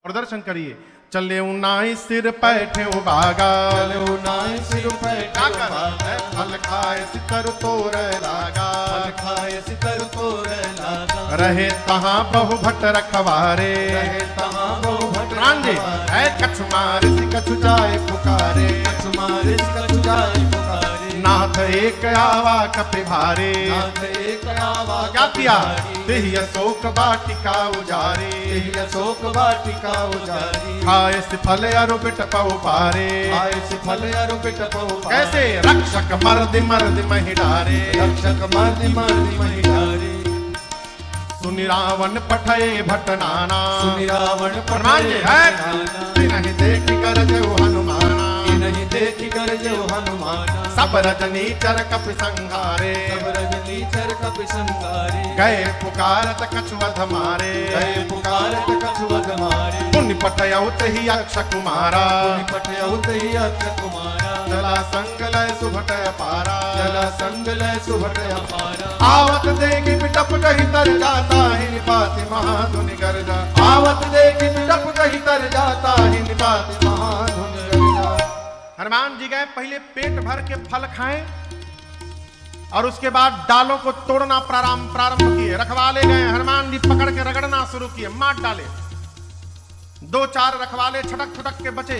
और दर्शन करिए। चले उनाई सिर पैठे बागा, चले उनाई सिर पैठे बागा, फल खाए सितर तोर लागा, फल खाए सितर तोर लागा। रहे तहाँ बहु भट रखवारे, रहे तहाँ बहु भट रांझे है कछु मार सी कछु जाए पुकारे, कछु मारे कछु जाए पुकारे। नाथ एक आवा कपि भारे, नाथ एक आवा क्या किया तेहि अशोक वाटिका उजारे, तेहि अशोक वाटिका उजारी। खाए से फल अरु बिट पौ पारे, खाए से फल अरु बिट पौ पारे। कैसे रक्षक मर्द मर्द महिडारे, रक्षक मर्द मर्द महिडारे। सुनि रावण पठये भट नाना, सुनि रावण पठये नहीं देखी कर जो हनुमाना, नहीं देखी कर जो हनुमाना। सब रजनी चर कपि संहारे, सब रजनी चर कपि संहारे। गए पुकारत कछु अध मारे, गए पुकारत कछु अध मारे। पुनि पठयउ तेहि अक्ष कुमारा, पुनि पठयउ तेहि अक्ष कुमारा। चला संग लय सुभट अपारा, चला संग लय सुभट अपारा। आवत देखि बिटप कहि तर जाता ही निपाति महाधुनि गर्जा, आवत देखि बिटप कहि तर जाता ही निपाति महाधुनि गर्जा। हनुमान जी गए, पहले पेट भर के फल खाएं और उसके बाद डालों को तोड़ना प्रारंभ किए। रखवाले गए, हनुमान जी पकड़ के रगड़ना शुरू किए, मार डाले। दो चार रखवाले छटक छटक के बचे,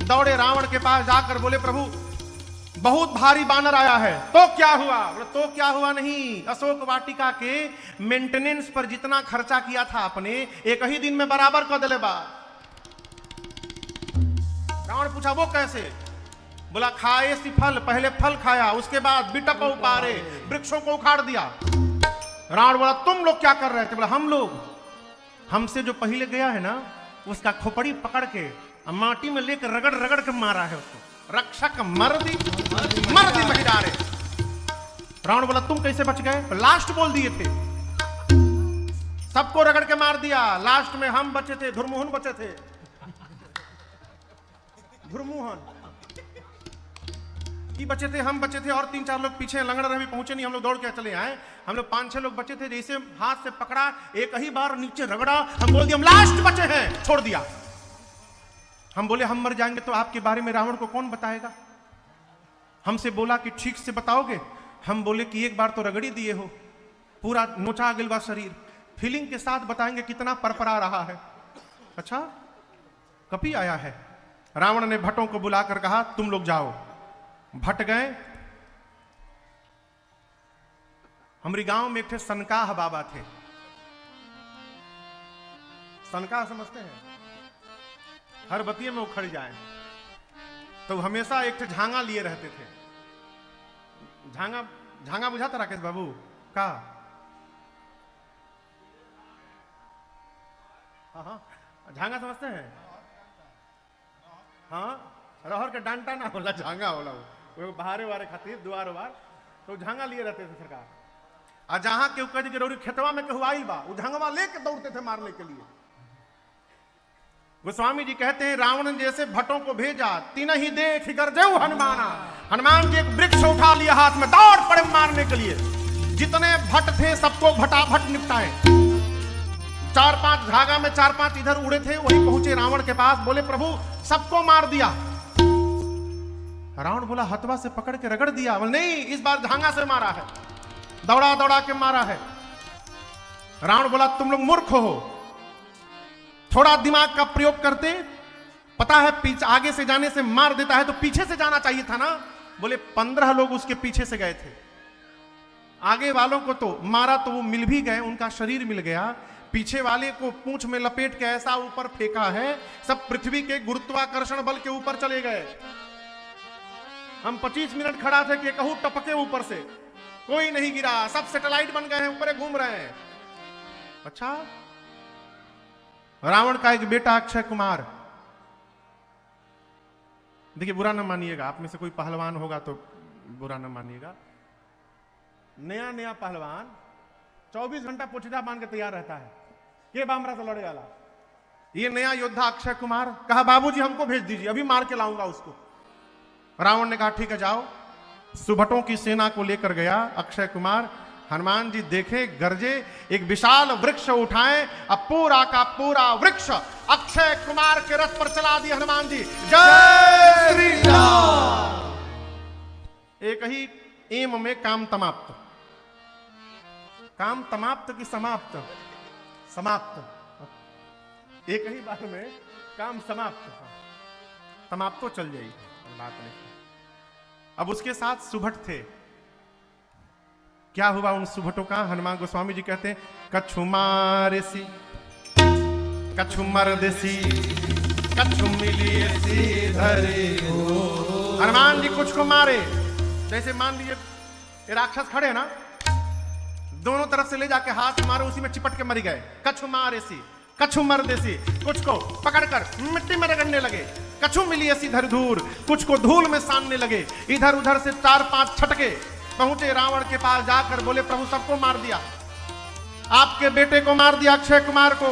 दौड़े रावण के पास जाकर बोले प्रभु बहुत भारी बानर आया है। तो क्या हुआ? बोले तो क्या हुआ नहीं, अशोक वाटिका के मेंटेनेंस पर जितना खर्चा किया था आपने, एक ही दिन में बराबर कर दिले बा। रावण पूछा वो कैसे? बोला खाए सी फल, पहले फल खाया, उसके बाद बिटप उपारे, वृक्षों को उखाड़ दिया। रावण बोला तुम लोग क्या कर रहे थे? बोला हम लोग, हमसे जो पहले गया है ना उसका खोपड़ी पकड़ के माटी में लेकर रगड़ रगड़ के मारा है उसको। रक्षक मर्दी मर्दी महिडारे। रावण बोला तुम कैसे बच गए? लास्ट बोल दिए थे, सबको रगड़ के मार दिया, लास्ट में हम बचे थे, धुरमुहन बचे थे। धुरमुहन की बचे थे, हम बचे थे और तीन चार लोग पीछे लंगड़ रहे, भी पहुंचे नहीं, हम लोग दौड़ के चले आए। हम लोग 5-6 लोग बचे थे, जैसे हाथ से पकड़ा एक ही बार नीचे रगड़ा, हम बोल दिया हम लास्ट बचे हैं, छोड़ दिया। हम बोले हम मर जाएंगे तो आपके बारे में रावण को कौन बताएगा? हमसे बोला कि ठीक से बताओगे। हम बोले कि एक बार तो रगड़ी दिए हो, पूरा नोचा गिलवा शरीर, फीलिंग के साथ बताएंगे कितना परपरा रहा है। अच्छा कपि आया है। रावण ने भट्टों को बुलाकर कहा तुम लोग जाओ। भट्ट गए। हमारे गांव में एक थे सनकाह बाबा थे। सनकाह समझते हैं? हर बतिये में उखड़ जाए तो हमेशा एक थे झांगा लिए रहते थे। झांगा बुझाता राकेश बाबू का? हाँ झांगा समझते हैं? हाँ रहर के डांटा ना होला, झांगा होला वो बहारे वारे खातिर दुआर वार, तो झांगा लिए रहते थे सरकार। और जहां के कह जरूरी खेतवा में कहू आइल बा, वो झांगवा लेके दौड़ते थे मारने के लिए। गोस्वामी जी कहते हैं रावण जैसे भट्टों को भेजा, तीन ही देख गरजेऊ हनुमाना। हनुमान जी एक वृक्ष उठा लिया हाथ में, दौड़ पड़े मारने के लिए। जितने भट्ट थे सबको भटाभट निपटाए। 4-5 झागा में 4-5 इधर उड़े थे, वही पहुंचे रावण के पास, बोले प्रभु सबको मार दिया। रावण बोला हथवा से पकड़ के रगड़ दिया। बोले नहीं, इस बार झांगा से मारा है, दौड़ा दौड़ा के मारा है। रावण बोला तुम लोग मूर्ख हो, थोड़ा दिमाग का प्रयोग करते, पता है पीछे आगे से जाने से मार देता है तो पीछे से जाना चाहिए था ना। बोले 15 लोग उसके पीछे से गए थे, आगे वालों को तो मारा तो वो मिल भी गए, उनका शरीर मिल गया, पीछे वाले को पूंछ में लपेट के ऐसा ऊपर फेंका है, सब पृथ्वी के गुरुत्वाकर्षण बल के ऊपर चले गए। हम 25 मिनट खड़ा थे कि कहूं टपके ऊपर से, कोई नहीं गिरा, सब सैटेलाइट बन गए हैं, ऊपर घूम रहे हैं। अच्छा रावण का एक बेटा अक्षय कुमार, देखिए बुरा ना मानिएगा, आप में से कोई पहलवान होगा तो बुरा ना मानिएगा। नया नया पहलवान 24 घंटा पोछिदा बांध के तैयार रहता है, ये बामरा से लड़े वाला। ये नया योद्धा अक्षय कुमार कहा बाबूजी हमको भेज दीजिए, अभी मार के लाऊंगा उसको। रावण ने कहा ठीक है जाओ। सुभटों की सेना को लेकर गया अक्षय कुमार। हनुमान जी देखे, गरजे, एक विशाल वृक्ष उठाए, अब पूरा का पूरा वृक्ष अक्षय कुमार के रथ पर चला दिया हनुमान जी। जय श्री राम। एक ही एम में काम समाप्त। काम समाप्त की समाप्त? समाप्त। एक ही बार में काम समाप्त। समाप्त तो चल जाएगी, बात नहीं। अब उसके साथ सुभट थे। क्या हुआ उन सुभटों का? हनुमान गोस्वामी जी कहते हैं, कछु मारेसी कछु मरदेसी कछु मिलिएसी धरे हो। हनुमान जी कुछ को मारे, जैसे मान लीजिए ये राक्षस खड़े ना, दोनों तरफ से ले जाके हाथ मारे, उसी में चिपट के मर गए। कछु मारेसी कछु मरदेसी, कुछ को पकड़कर मिट्टी में रगड़ने लगे। कछु मिली ऐसी धर धूर, कुछ को धूल में सानने लगे। इधर उधर से 4-5 छटके पहुंचे रावण के पास, जाकर बोले, प्रभु सबको मार दिया, आपके बेटे को मार दिया अक्षय कुमार को,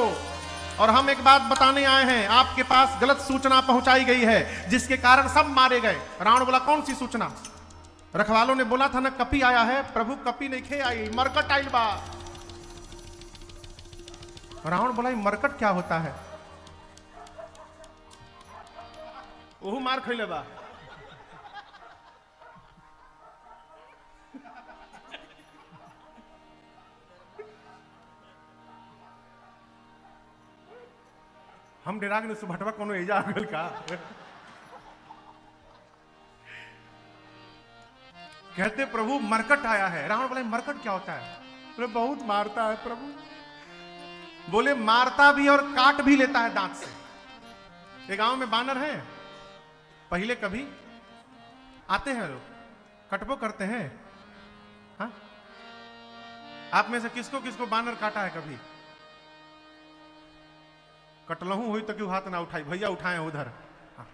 और हम एक बात बताने आए हैं, आपके पास गलत सूचना पहुंचाई गई है जिसके कारण सब मारे गए। रावण बोला, कौन सी सूचना? रखवालों ने बोला था ना कपी आया है। प्रभु कपी नहीं खे आई, मरकट आइल बा। रावण बोला, मरकट क्या होता है? ओहू मार खैले बा। हम डेरा के सुभटवा कोनो एजा आगल का। कहते प्रभु मरकट आया है। रावण बोले, मरकट क्या होता है? बोले, बहुत मारता है प्रभु। बोले, मारता भी और काट भी लेता है दांत से। एक गांव में बानर है, पहले कभी आते हैं लोग, कटबो करते हैं। हाँ, आप में से किसको किसको बानर काटा है कभी? कटलहू हुई तो क्यों हाथ ना उठाई? भैया उठाए उधर। हाँ।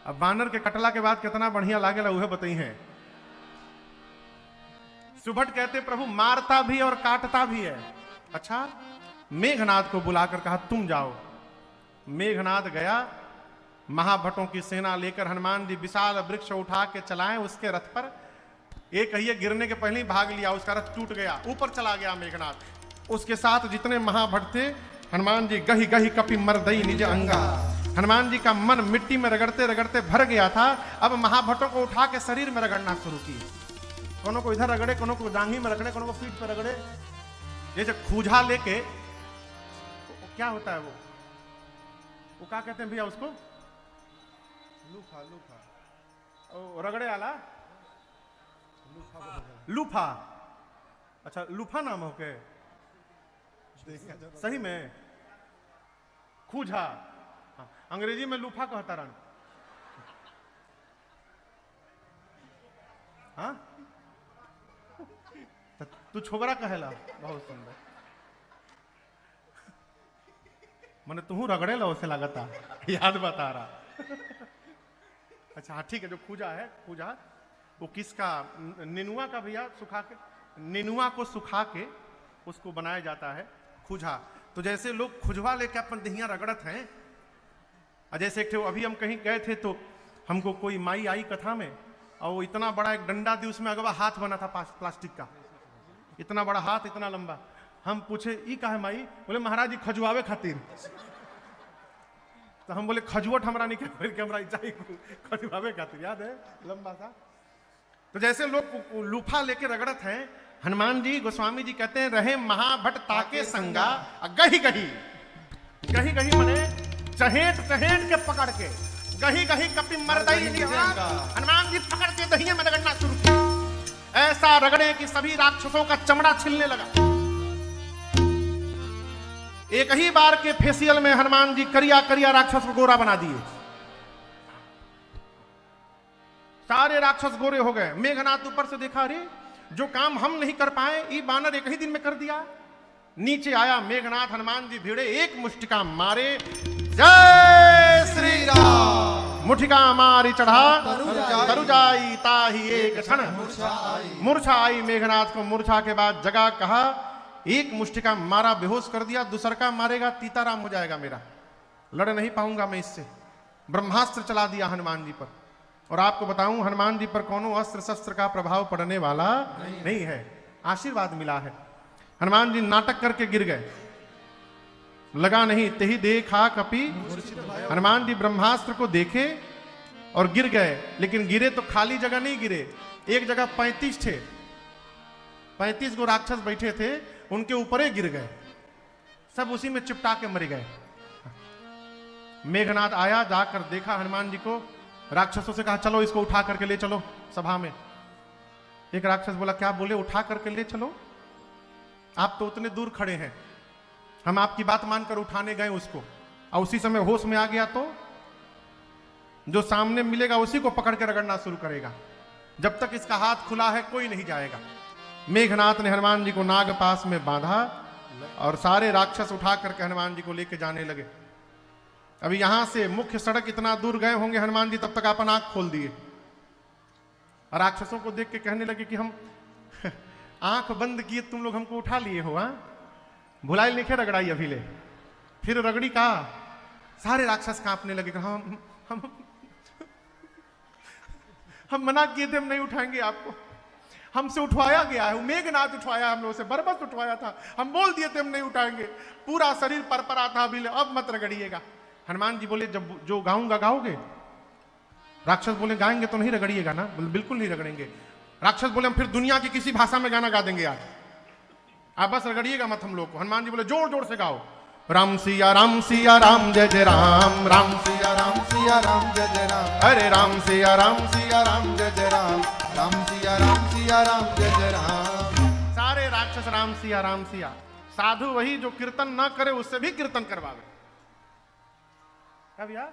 अब बानर के कटला के बाद कितना बढ़िया लागेला उहे बताई है। सुभट कहते, प्रभु मारता भी और काटता भी है। अच्छा, मेघनाद को बुलाकर कहा, तुम जाओ। मेघनाद गया, महाभटों की सेना लेकर हनुमान जी विशाल वृक्ष उठा के चलाए उसके रथ पर। एक कहिए गिरने के पहले ही भाग लिया, उसका रथ टूट गया, ऊपर चला गया मेघनाद। उसके साथ जितने महाभट थे, हनुमान जी गही गही कपि मरदई निज अंगा। हनुमान जी का मन मिट्टी में रगड़ते रगड़ते भर गया था। अब महाभटों को उठा के शरीर में रगड़ना शुरू की। कोनो को इधर रगड़े, कोनो को जांघी में रगड़े, कोनो को पीठ पर रगड़े। जैसे खूजा लेके, क्या होता है वो क्या कहते हैं भैया उसको? लूफा। लूफा ओ रगड़े आला लूफा। अच्छा, लूफा नाम हो के सही में खूजा। हाँ, अंग्रेजी में लूफा कहता रन। हाँ, तू छोबरा कहेला, बहुत सुंदर। मैंने तू रगड़े लो उसे लगता, याद बता रहा। अच्छा हाँ ठीक है, जो खूजा है, खूजा वो किसका? नेनुआ का भैया, सुखा के, नेनुआ को सुखा के उसको बनाया जाता है खूजा। तो जैसे लोग खुजवा लेके अपन दहिया रगड़त हैं। जैसे एक अभी हम कहीं गए थे तो हमको कोई माई आई कथा में, और वो इतना बड़ा एक डंडा दी, उसमें अगवा हाथ बना था प्लास्टिक का, इतना बड़ा हाथ, इतना लंबा। हम पूछे, ई का है माई? बोले, महाराज जी खजुआवे खातिर। तो हम बोले, खजुवट हमरा नहीं के हमरा चाहिए, खजुआवे खातिर, याद है, लंबा सा। तो जैसे लोग लूफा लेके रगड़त हैं, हनुमान जी गोस्वामी जी कहते हैं, रहे महाभट ताके संगा गही गही। गही गही मने चहेट चहेट के पकड़ के, गही गही कपि मरदई निज अंगा। हनुमान जी पकड़ के दहिये में रगड़ना शुरू किया। ऐसा रगड़े कि सभी राक्षसों का चमड़ा छिलने लगा। एक ही बार के फेसियल में हनुमान जी करिया करिया राक्षस को गोरा बना दिए। सारे राक्षस गोरे हो गए। मेघनाथ ऊपर से देखा, अरे जो काम हम नहीं कर पाए, ये बानर एक ही दिन में कर दिया। नीचे आया मेघनाथ, हनुमान जी भिड़े, एक मुष्टिका मारे, जय श्री राम। मुठिका मारी चढ़ा तरु जाई ताही एक क्षण मूर्छा आई। मेघनाथ को मूर्छा के बाद जगा, कहा एक मुष्टिका मारा, बेहोश कर दिया, दूसर का मारेगा तीताराम हो जाएगा मेरा, लड़ नहीं पाऊंगा मैं इससे। ब्रह्मास्त्र चला दिया हनुमान जी पर, और आपको बताऊं हनुमान जी पर कोनो अस्त्र शस्त्र का प्रभाव पड़ने वाला नहीं है, आशीर्वाद मिला है। हनुमान जी नाटक करके गिर गए, लगा नहीं तेही देखा कपि। हनुमान जी ब्रह्मास्त्र को देखे और गिर गए, लेकिन गिरे तो खाली जगह नहीं गिरे, एक जगह 35 थे, 35 गो राक्षस बैठे थे, उनके ऊपर ही गिर गए, सब उसी में चिपटा के मर गए। मेघनाथ आया, जाकर देखा हनुमान जी को, राक्षसों से कहा चलो इसको उठा करके ले चलो सभा में। एक राक्षस बोला क्या बोले, उठा करके ले चलो, आप तो उतने दूर खड़े हैं, हम आपकी बात मानकर उठाने गए उसको, और उसी समय होश में आ गया तो जो सामने मिलेगा उसी को पकड़ के रगड़ना शुरू करेगा, जब तक इसका हाथ खुला है कोई नहीं जाएगा। मेघनाथ ने हनुमान जी को नाग पास में बांधा और सारे राक्षस उठा करके हनुमान जी को लेके जाने लगे। अभी यहां से मुख्य सड़क इतना दूर गए होंगे हनुमान जी, तब तक अपन आंख खोल दिए और राक्षसों को देख के कहने लगे कि हम आंख बंद किए तुम लोग हमको उठा लिए हो, भुलाई लिखे रगड़ाई अभी ले, फिर रगड़ी कहा, सारे राक्षस कांपने लगे, हम मना किए थे हम नहीं उठाएंगे आपको, हमसे उठवाया गया है, मेघनाथ उठवाया, हम लोग से बरबस उठवाया था, हम बोल दिए थे हम नहीं उठाएंगे, पूरा शरीर परपरा था अभी, अब मत रगड़िएगा। हनुमान जी बोले जब जो गाऊंगा गाओगे? राक्षस बोले गाएंगे तो नहीं रगड़िएगा ना? बोले बिल्कुल नहीं रगड़ेंगे। राक्षस बोले हम फिर दुनिया की किसी भाषा में गाना गा देंगे आज, आप बस रगड़िएगा मत हम लोग को। हनुमान जी बोले जोर जोर से गाओ, राम सिया राम जय जय राम, राम सिया राम जय जय राम, अरे राम सिया राम जय जय राम, राम सिया राम जय जय राम। सारे राक्षस राम सिया। साधु वही जो कीर्तन ना करे उससे भी कीर्तन करवावे। अब यार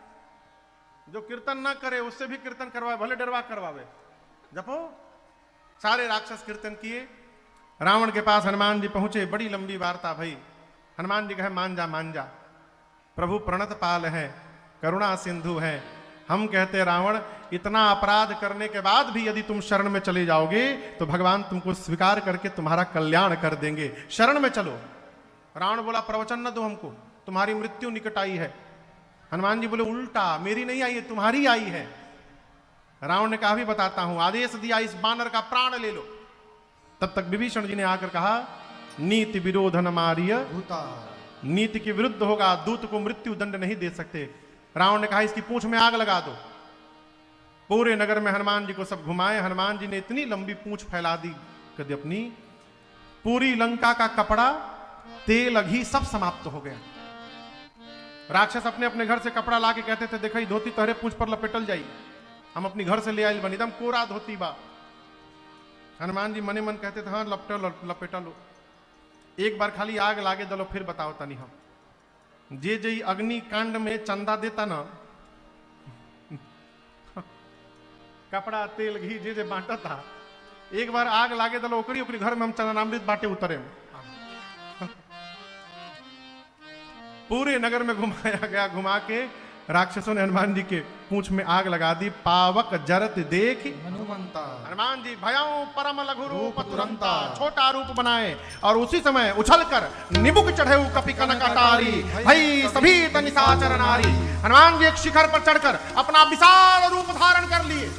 जो कीर्तन ना करे उससे भी कीर्तन करवावे, भले डरवा करवावे, जपो। सारे राक्षस कीर्तन किए, रावण के पास हनुमान जी पहुंचे, बड़ी लंबी वार्ता भई। हनुमान जी कहे मान जा प्रभु प्रणत पाल है, करुणा सिंधु है, हम कहते रावण इतना अपराध करने के बाद भी यदि तुम शरण में चले जाओगे तो भगवान तुमको स्वीकार करके तुम्हारा कल्याण कर देंगे, शरण में चलो। रावण बोला प्रवचन न दो हमको, तुम्हारी मृत्यु निकट आई है। हनुमान जी बोले उल्टा, मेरी नहीं आई है तुम्हारी आई है। रावण ने कहा भी बताता हूं, आदेश दिया इस बानर का प्राण ले लो। तब तक विभीषण जी ने आकर कहा नीति विरोधन मारिय, नीति के विरुद्ध होगा, दूत को मृत्यु दंड नहीं दे सकते। रावण ने कहा इसकी पूंछ में आग लगा दो। पूरे नगर में हनुमान जी को सब घुमाए, हनुमान जी ने इतनी लंबी पूंछ फैला दी कभी अपनी, पूरी लंका का कपड़ा तेल घी सब समाप्त हो गया। राक्षस अपने अपने घर से कपड़ा ला के कहते थे देखा धोती तहरे पूंछ पर लपेटल जाई, हम अपनी घर से ले आई बनी एकदम कोरा धोती बा। हनुमान जी मने मन कहते थे हाँ लपेटा लो, एक बार खाली आग लागे दलो फिर बताओ तनी हम। जे जे अग्नि कांड में चंदा देता ना कपड़ा तेल घी जे जे बांटा था, एक बार आग लागे दलो ओकरी ओकरी घर में हम चंदनामृत बांटे उतरे। पूरे नगर में घुमाया गया, घुमा के राक्षसों ने हनुमान जी के पूंछ में आग लगा दी। पावक जरत देख हनुमंता, हनुमान जी भयाओ परम लघु रूप तुरंता, छोटा रूप बनाए और उसी समय उछलकर निबुक चढ़े कपि कनकतारी, भई सभी निशाचर नारी। हनुमान जी एक शिखर पर चढ़कर अपना विशाल रूप धारण कर लिए।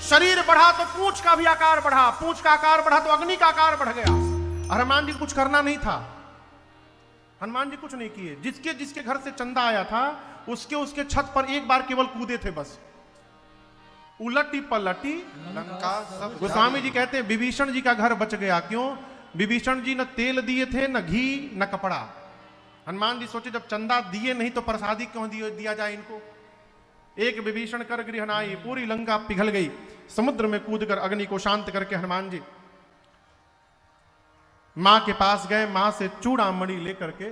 शरीर बढ़ा तो पूंछ का भी आकार बढ़ा, पूंछ का आकार बढ़ा तो अग्नि का आकार बढ़ गया। हनुमान जी को कुछ करना नहीं था, हनुमान जी कुछ नहीं किए। जिसके जिसके घर से चंदा आया था उसके उसके छत पर एक बार केवल कूदे थे बस, उलटी पलटी लंका सब। गोस्वामी जी कहते हैं विभीषण जी का घर बच गया। क्यों? विभीषण जी न तेल दिए थे, न घी, न कपड़ा। हनुमान जी सोचे जब चंदा दिए नहीं तो प्रसादी क्यों दिया जाए इनको। एक विभीषण कर गृहनाई, पूरी लंका पिघल गई। समुद्र में कूदकर अग्नि को शांत करके हनुमान जी मां के पास गए, मां से चूड़ामणि लेकर के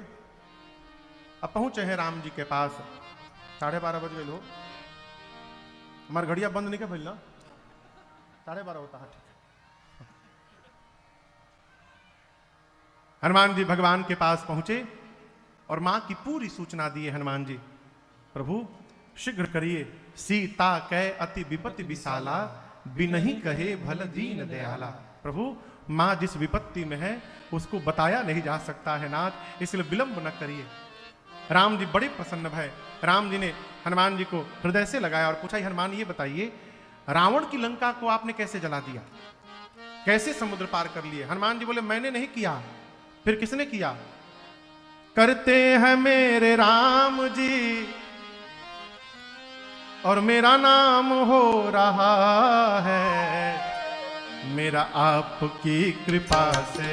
अब पहुंचे हैं राम जी के पास। 12:30 बज गए लो, हमारे घड़िया बंद नहीं क्या भैया, 12:30 होता है ठीक। हनुमान जी भगवान के पास पहुंचे और मां की पूरी सूचना दिए हनुमान जी, प्रभु शीघ्र करिए, सीता कै अति विपत्ति विशाला, बिनहि कहे भल दीन दयाला। प्रभु मां जिस विपत्ति में है उसको बताया नहीं जा सकता है नाथ, इसलिए विलंब न करिए। राम जी बड़े प्रसन्न भय। राम जी ने हनुमान जी को हृदय से लगाया और पूछा, हनुमान ये बताइए, रावण की लंका को आपने कैसे जला दिया, कैसे समुद्र पार कर लिए? हनुमान जी बोले, मैंने नहीं किया। फिर किसने किया? करते हैं मेरे राम जी और मेरा नाम हो रहा है, मेरा आपकी कृपा से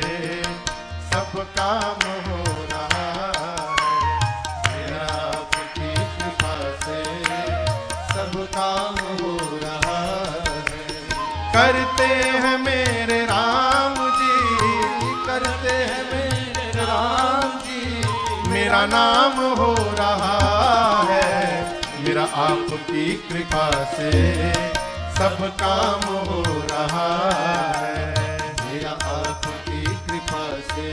सब काम हो रहा है, मेरा आपकी कृपा से सब काम हो रहा है। करते हैं मेरे राम जी, करते हैं मेरे राम जी, मेरा नाम हो रहा है, मेरा आपकी कृपा से सब काम हो रहा है, मेरा आपकी कृपा से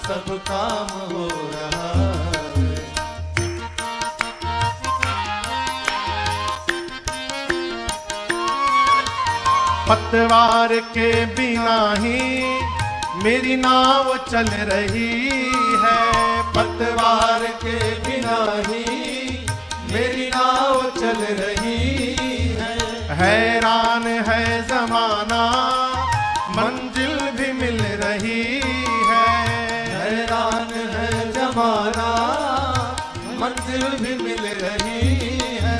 सब काम हो रहा है। पतवार के बिना ही मेरी नाव चल रही है, पतवार के बिना ही मेरी नाव चल रही है। हैरान है जमाना मंजिल भी मिल रही है, हैरान है जमाना मंजिल भी मिल रही है।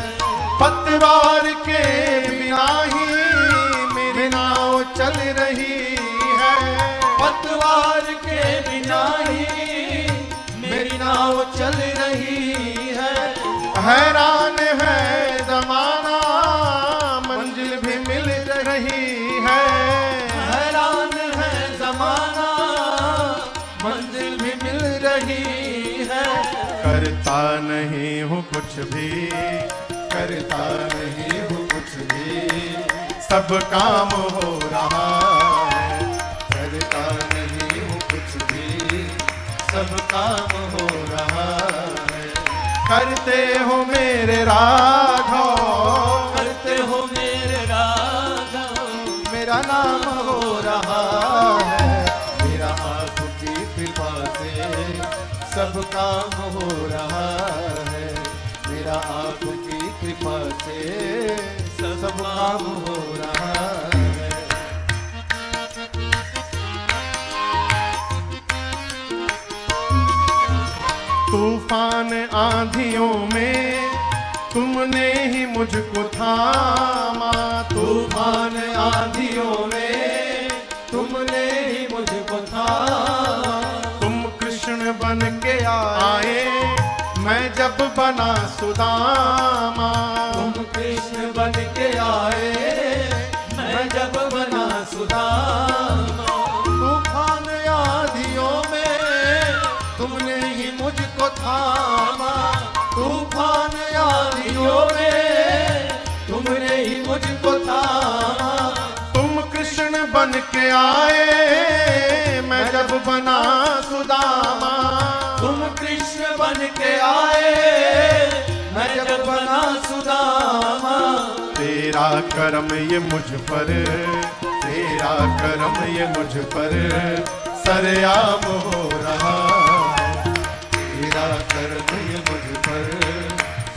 पतवार के बिना ही मेरी नाव चल रही है, पतवार के बिना ही मेरी नाव चल रही है। हैरान है जमाना मंजिल भी मिल रही है, हैरान है जमाना मंजिल भी मिल रही है। करता नहीं हूँ कुछ भी, करता नहीं हूँ कुछ भी, सब काम हो रहा है, करता नहीं हूँ कुछ भी, सब काम हो रहा है। करते हो मेरे राघव, करते हो मेरे राघव, मेरा नाम हो रहा है, मेरा आपकी कृपा से सब काम हो रहा है, मेरा आपकी कृपा से सब काम हो रहा है। तूफान आंधियों में तुमने ही मुझको थामा, तूफान आंधियों में तुमने ही मुझको थामा। तुम कृष्ण बन के आए मैं जब बना सुदामा, तुम कृष्ण बन के आए मैं जब बना सुदामा। तूफान आंधियों में तुमने ही मुझको थामा, तूफान आंधियों में तुमने ही मुझको थामा। तुम कृष्ण बन के आए मैं जब बना सुदामा, तुम कृष्ण बन के आए मैं जब बना सुदामा। तेरा करम ये मुझ पर, तेरा करम ये मुझ पर सरेआम हो रहा है, तेरा कर्म ये मुझ पर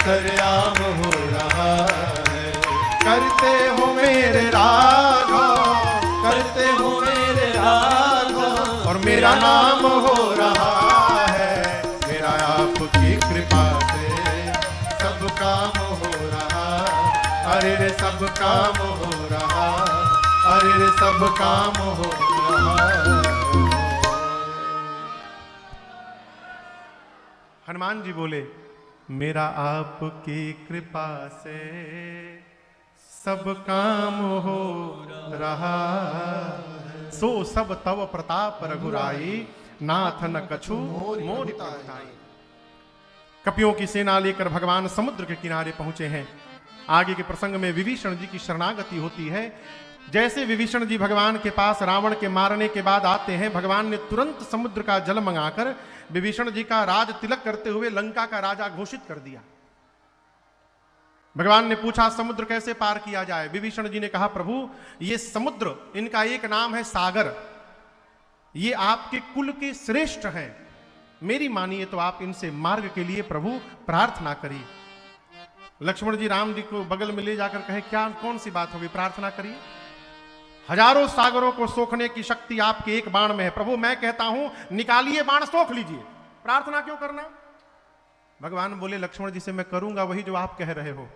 सरेआम हो रहा है। करते हो मेरे राघव, करते हो मेरे राघव, और मेरा नाम हो रहा है, मेरा आपकी कृपा से सब काम हो रहा, अरे रे सब काम हो रहा, अरे रे सब काम हो रहा। हनुमान जी बोले, मेरा आपकी कृपा से सब काम हो रहा, सो सब तव प्रताप रघुराई, नाथ न कछु मोर प्रताई। कपियों की सेना लेकर भगवान समुद्र के किनारे पहुंचे हैं। आगे के प्रसंग में विभीषण जी की शरणागति होती है। जैसे विभीषण जी भगवान के पास रावण के मारने के बाद आते हैं, भगवान ने तुरंत समुद्र का जल मंगाकर विभीषण जी का राज तिलक करते हुए लंका का राजा घोषित कर दिया। भगवान ने पूछा समुद्र कैसे पार किया जाए? विभीषण जी ने कहा, प्रभु ये समुद्र, इनका एक नाम है सागर, ये आपके कुल के श्रेष्ठ हैं, मेरी मानिए तो आप इनसे मार्ग के लिए प्रभु प्रार्थना करिए। लक्ष्मण जी राम जी को बगल में ले जाकर कहे, क्या कौन सी बात होगी, प्रार्थना करिए। हजारों सागरों को सोखने की शक्ति आपके एक बाण में है। प्रभु मैं कहता हूं निकालिए बाण, सोख लीजिए, प्रार्थना क्यों करना। भगवान बोले, लक्ष्मण जी से मैं करूंगा वही जो आप कह रहे हो,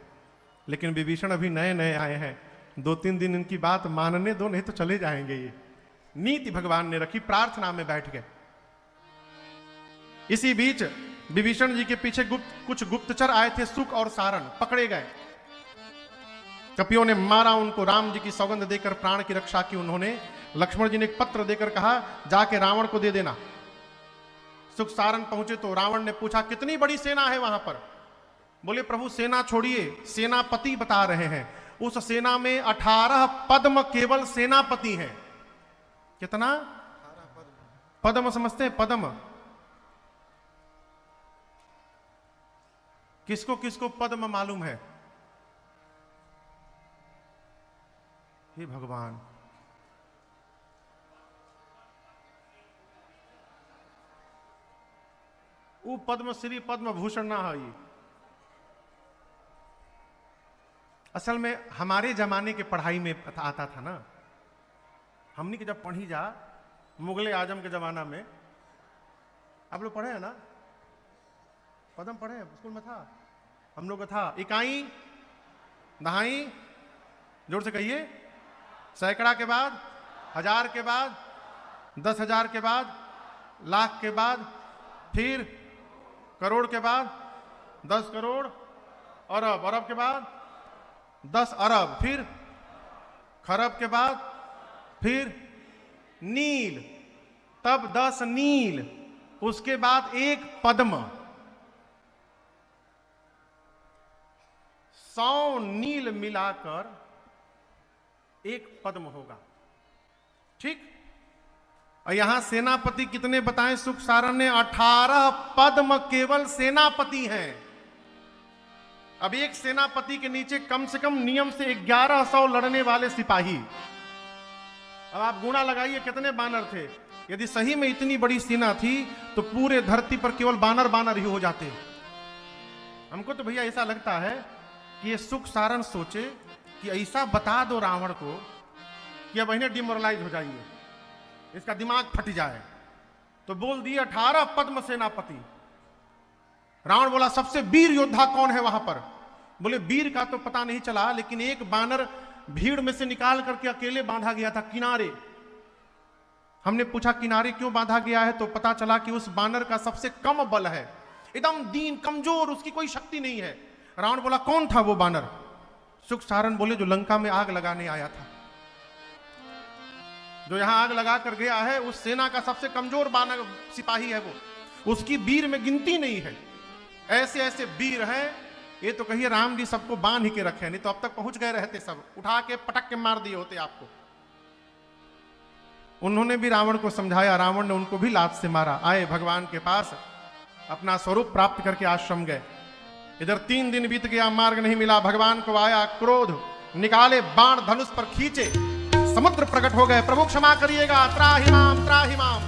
लेकिन विभीषण अभी नए नए आए हैं, 2-3 दिन इनकी बात मानने दो, नहीं तो चले जाएंगे। ये नीति भगवान ने रखी, प्रार्थना में बैठ गए। इसी बीच विभीषण जी के पीछे कुछ गुप्तचर आए थे, सुक और सारण, पकड़े गए। कपियों ने मारा उनको, राम जी की सौगंध देकर प्राण की रक्षा की उन्होंने। लक्ष्मण जी ने एक पत्र देकर कहा, जाके रावण को दे देना। सुख सारण पहुंचे तो रावण ने पूछा, कितनी बड़ी सेना है वहां पर। बोले, प्रभु सेना छोड़िए, सेनापति बता रहे हैं। उस सेना में 18 पद्म केवल सेनापति हैं। कितना? पद्म समझते हैं? पद्म किसको किसको पद्म मालूम है? हे भगवान, वो पद्म श्री पद्म भूषण ना है ये। असल में हमारे जमाने के पढ़ाई में आता था ना, हमने के जब पढ़ी जा मुगले आजम के जमाना में, आप लोग पढ़े हैं ना, पद्म पढ़े हैं, स्कूल में था हम लोग का था। इकाई, दहाई, जोर से कहिए, सैकड़ा के बाद, 1000 के बाद, 10,000 के बाद, लाख के बाद, फिर करोड़ के बाद, 10 करोड़, अरब, अरब के बाद 10 अरब, फिर खरब के बाद, फिर नील, तब 10 नील, उसके बाद 1 पद्म, 100 नील मिलाकर 1 पद्म होगा। ठीक? और यहां सेनापति कितने बताएं? सुख सारण ने 18 पद्म केवल सेनापति हैं। अब एक सेनापति के नीचे कम से कम नियम से 1100 लड़ने वाले सिपाही। अब आप गुणा लगाइए कितने बानर थे। यदि सही में इतनी बड़ी सेना थी तो पूरे धरती पर केवल बानर बानर ही हो जाते। हमको तो भैया ऐसा लगता है कि ये सुख सारण सोचे कि ऐसा बता दो रावण को कि अब इन्हें डिमोरलाइज हो जाइए, इसका दिमाग फट जाए, तो बोल दिए 18 पद्म सेनापति। रावण बोला, सबसे वीर योद्धा कौन है वहां पर? बोले, वीर का तो पता नहीं चला, लेकिन एक बानर भीड़ में से निकाल करके अकेले बांधा गया था किनारे। हमने पूछा किनारे क्यों बांधा गया है, तो पता चला कि उस बानर का सबसे कम बल है, एकदम दीन कमजोर, उसकी कोई शक्ति नहीं है। रावण बोला, कौन था वो बानर? सुख सारण बोले, जो लंका में आग लगाने आया था, जो यहां आग लगा कर गया है, उस सेना का सबसे कमजोर बानर सिपाही है वो, उसकी वीर में गिनती नहीं है। ऐसे ऐसे वीर हैं, ये तो कहिए राम जी सबको बांध ही के रखे, नहीं तो अब तक पहुंच गए रहते, सब उठा के पटक के मार दिए होते आपको। उन्होंने भी रावण को समझाया, रावण ने उनको भी लात से मारा। आए भगवान के पास, अपना स्वरूप प्राप्त करके आश्रम गए। इधर 3 दिन बीत गया, मार्ग नहीं मिला। भगवान को आया क्रोध, निकाले बाण, धनुष पर खींचे, समुद्र प्रकट हो गए। प्रभु क्षमा करिएगा, त्राहिमाम त्राहिमाम।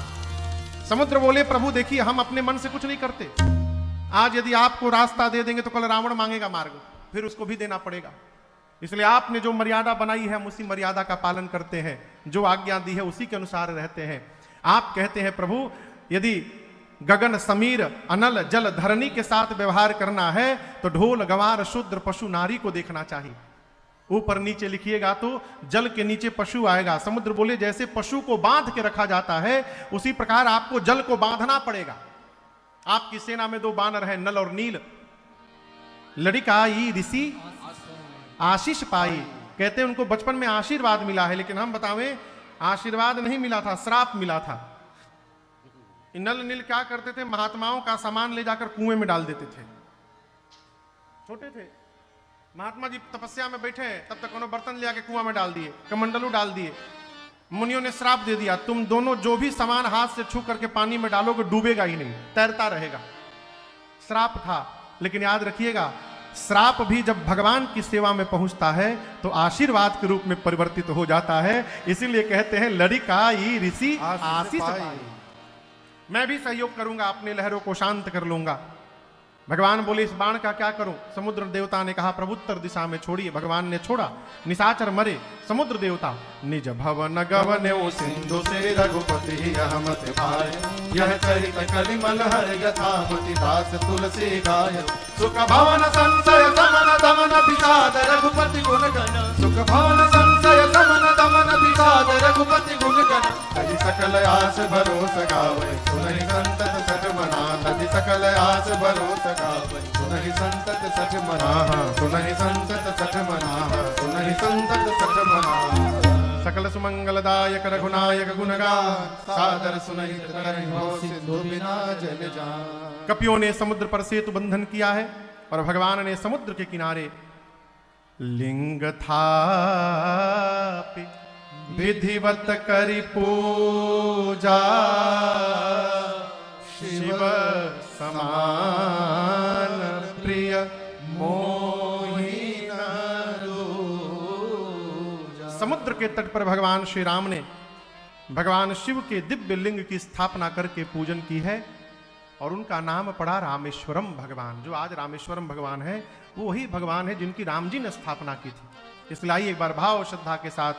समुद्र बोले, प्रभु देखिए हम अपने मन से कुछ नहीं करते, आज यदि आपको रास्ता दे देंगे तो कल रावण मांगेगा मार्ग, फिर उसको भी देना पड़ेगा। इसलिए आपने जो मर्यादा बनाई है हम उसी मर्यादा का पालन करते हैं, जो आज्ञा दी है उसी के अनुसार रहते हैं। आप कहते हैं प्रभु यदि गगन समीर अनल जल धरनी के साथ व्यवहार करना है तो ढोल गवार शूद्र पशु नारी को देखना चाहिए। ऊपर नीचे लिखिएगा तो जल के नीचे पशु आएगा। समुद्र बोले जैसे पशु को बांध के रखा जाता है उसी प्रकार आपको जल को बांधना पड़ेगा। आपकी सेना में 2 बानर हैं, नल और नील। लड़िकाई ऋषि आशीष पाई, कहते हैं उनको बचपन में आशीर्वाद मिला है, लेकिन हम बतावें आशीर्वाद नहीं मिला था, श्राप मिला था। नल नील क्या करते थे, महात्माओं का सामान ले जाकर कुएं में डाल देते थे। छोटे थे, महात्मा जी तपस्या में बैठे हैं, तब तक उन्होंने बर्तन ले आके कुआं में डाल दिए, कमंडलू डाल दिए। मुनियों ने श्राप दे दिया, तुम दोनों जो भी सामान हाथ से छू करके पानी में डालोगे डूबेगा ही नहीं, तैरता रहेगा। श्राप था, लेकिन याद रखिएगा श्राप भी जब भगवान की सेवा में पहुंचता है तो आशीर्वाद के रूप में परिवर्तित हो जाता है। इसीलिए कहते हैं लड़िकाई ऋषि आशीष पाई। मैं भी सहयोग करूंगा, अपने लहरों को शांत कर लूंगा। भगवान बोले इस बाण का क्या करूं? समुद्र देवता ने कहा प्रभु उत्तर दिशा में छोड़िए। भगवान ने छोड़ा, निशाचर मरे। समुद्र देवता निज भवन गवने सिंधु से रघुपति अहमत भाय, यह चरित कलिमल हर यथामति दास तुलसी गाय। सुख भवन संशय समन दमन विषाद रघुपति गुण गण, सुख भवन संशय समन दमन विषाद रघुपति गुण गण। तजि सकल आस भरोस गावै, सुनहि संतत सठ मना। तजि सकल आस भरोस गावै, सुनहि संतत सठ मना। सुनहि संतत सठ मना, सुनहि संतत सठ मना। सकल सुमंगलदायक रघुनायक गुणगान, सादर सुनहि तरहि हो सिंधु बिना जल जान। कपियों ने समुद्र पर सेतु बंधन किया है और भगवान ने समुद्र के किनारे लिंग थापि विधिवत करि पूजा। शिव समान प्रिय मोहि न दूजा। समुद्र के तट पर भगवान श्री राम ने भगवान शिव के दिव्य लिंग की स्थापना करके पूजन की है और उनका नाम पड़ा रामेश्वरम भगवान। जो आज रामेश्वरम भगवान है वो वही भगवान है जिनकी राम जी ने स्थापना की थी। इसलिए आइए एक बार भाव श्रद्धा के साथ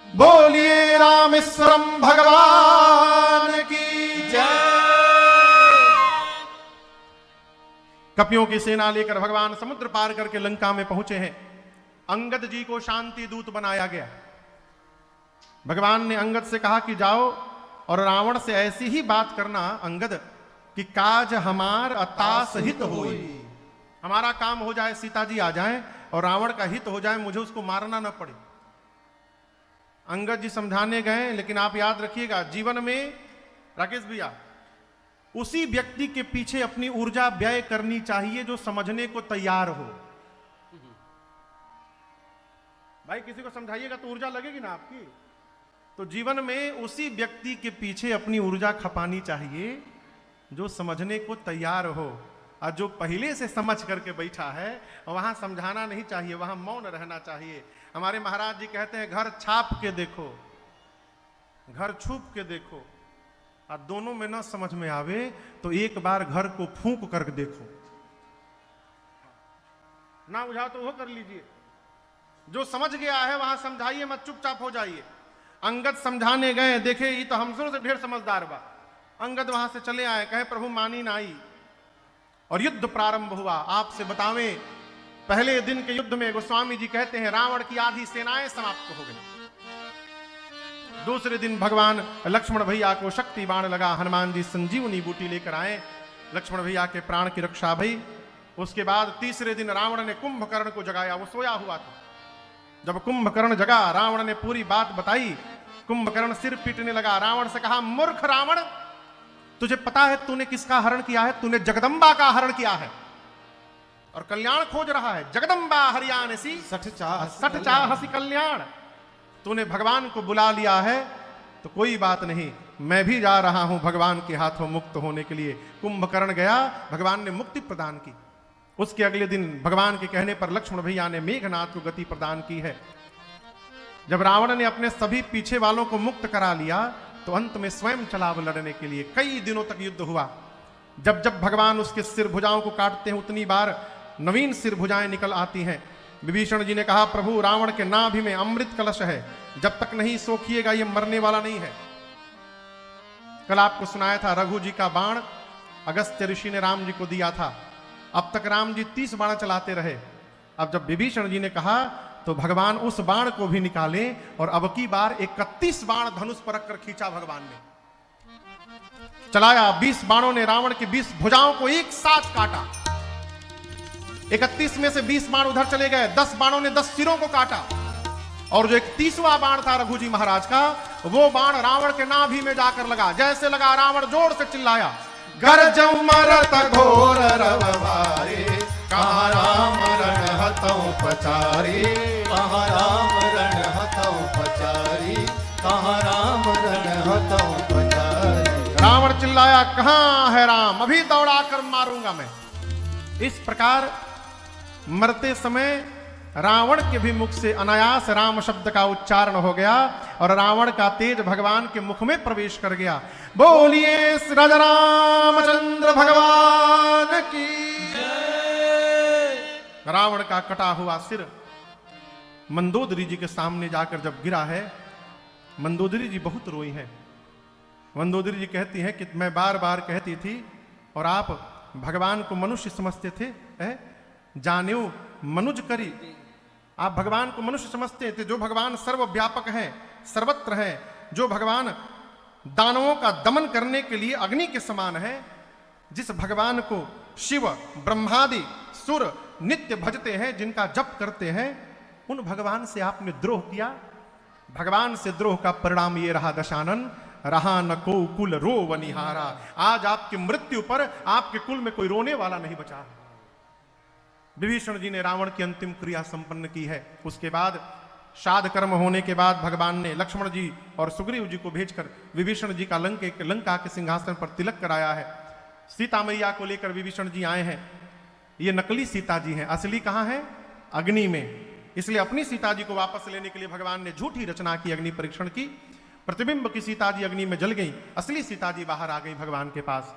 बोलिए रामेश्वरम भगवान की जय। कपियों की सेना लेकर भगवान समुद्र पार करके लंका में पहुंचे हैं। अंगद जी को शांति दूत बनाया गया। भगवान ने अंगद से कहा कि जाओ और रावण से ऐसी ही बात करना अंगद कि काज हमार अतास हित होई। हमारा काम हो जाए, सीता जी आ जाएं और रावण का हित हो जाए, मुझे उसको मारना न पड़े। अंगद जी समझाने गए, लेकिन आप याद रखिएगा जीवन में राकेश भैया उसी व्यक्ति के पीछे अपनी ऊर्जा व्यय करनी चाहिए जो समझने को तैयार हो। भाई किसी को समझाइएगा तो ऊर्जा लगेगी ना आपकी। तो जीवन में उसी व्यक्ति के पीछे अपनी ऊर्जा खपानी चाहिए जो समझने को तैयार हो, और जो पहले से समझ करके बैठा है वहां समझाना नहीं चाहिए, वहां मौन रहना चाहिए। हमारे महाराज जी कहते हैं घर छाप के देखो, घर छुप के देखो, और दोनों में न समझ में आवे तो एक बार घर को फूंक करके देखो। ना बुझा तो वो कर लीजिए। जो समझ गया है वहां समझाइए मत, चुपचाप हो जाइए। अंगद समझाने गए, देखे ये तो हमसे ढेर समझदार बा। अंगद वहां से चले आए, कहे प्रभु मानी ना आई और युद्ध प्रारंभ हुआ। आपसे बतावें पहले दिन के युद्ध में गोस्वामी जी कहते हैं रावण की आधी सेनाएं समाप्त हो गई। दूसरे दिन भगवान लक्ष्मण भैया को शक्ति बाण लगा, हनुमान जी संजीवनी बूटी लेकर आए, लक्ष्मण भैया के प्राण की रक्षा भई। उसके बाद तीसरे दिन रावण ने कुंभकर्ण को जगाया, वो सोया हुआ था। जब कुंभकर्ण जगा, रावण ने पूरी बात बताई। कुंभकर्ण सिर पीटने लगा, रावण से कहा मूर्ख रावण, तुझे पता है तूने किसका हरण किया है? तूने जगदम्बा का हरण किया है और कल्याण खोज रहा है। जगदम्बा हरियाण सी सठ चाह हसी कल्याण। तूने भगवान को बुला लिया है तो कोई बात नहीं, मैं भी जा रहा हूं भगवान के हाथों मुक्त होने के लिए। कुंभकर्ण गया, भगवान ने मुक्ति प्रदान की। उसके अगले दिन भगवान के कहने पर लक्ष्मण भैया ने मेघनाथ को गति प्रदान की है। जब रावण ने अपने सभी पीछे वालों को मुक्त करा लिया तो अंत में स्वयं चला लड़ने के लिए। कई दिनों तक युद्ध हुआ। जब जब भगवान उसके सिर भुजाओं को काटते हैं उतनी बार नवीन सिर भुजाएं निकल आती हैं। विभीषण जी ने कहा प्रभु रावण के नाभि में अमृत कलश है, जब तक नहीं सोखिएगा ये मरने वाला नहीं है। कल आपको सुनाया था रघु जी का बाण अगस्त्य ऋषि ने राम जी को दिया था। अब तक राम जी 30 बाण चलाते रहे। अब जब विभीषण जी ने कहा तो भगवान उस बाण को भी निकाले और अब की बार 31 बाण धनुष पर रखकर खींचा। भगवान ने चलाया, 20 बाणों ने रावण की 20 भुजाओं को एक साथ काटा। 31 में से 20 बाण उधर चले गए, 10 बाणों ने 10 सिरों को काटा। और जो 31वां बाण था रघु जी महाराज का, वो बाण रावण के नाभि में जाकर लगा। जैसे लगा रावण जोर से चिल्लाया, गरजौ मरत घोर रव भारी, कहाँ राम रण हतौ पचारी। कहाँ राम रण हतौ पचारी, कहाँ राम रण हतौ पचारी। रावण चिल्लाया कहां है राम, अभी दौड़ा कर मारूंगा मैं। इस प्रकार मरते समय रावण के भी मुख से अनायास राम शब्द का उच्चारण हो गया और रावण का तेज भगवान के मुख में प्रवेश कर गया। बोलिए राजा रामचंद्र भगवान की। रावण का कटा हुआ सिर मंदोदरी जी के सामने जाकर जब गिरा है, मंदोदरी जी बहुत रोई हैं। मंदोदरी जी कहती हैं कि मैं बार बार कहती थी और आप भगवान को मनुष्य समझते थे, जान्यो मनुज करी। आप भगवान को मनुष्य समझते थे, जो भगवान सर्वव्यापक हैं, सर्वत्र हैं, जो भगवान दानवों का दमन करने के लिए अग्नि के समान है, जिस भगवान को शिव ब्रह्मादि सुर नित्य भजते हैं, जिनका जप करते हैं, उन भगवान से आपने द्रोह किया। भगवान से द्रोह का परिणाम ये रहा दशानन, रहा न को कुल रो वनिहारा। आज आपकी मृत्यु पर आपके कुल में कोई रोने वाला नहीं बचा। विभीषण जी ने रावण की अंतिम क्रिया संपन्न की है। उसके बाद श्राद्ध कर्म होने के बाद भगवान ने लक्ष्मण जी और सुग्रीव जी को भेजकर विभीषण जी का लंका के सिंहासन पर तिलक कराया है। सीता मैया को लेकर विभीषण जी आए हैं। ये नकली सीता जी हैं, असली कहाँ है? अग्नि में। इसलिए अपनी सीता जी को वापस लेने के लिए भगवान ने झूठी रचना की, अग्नि परीक्षण की। प्रतिबिंब की सीता जी अग्नि में जल गई, असली सीता जी बाहर आ गई भगवान के पास।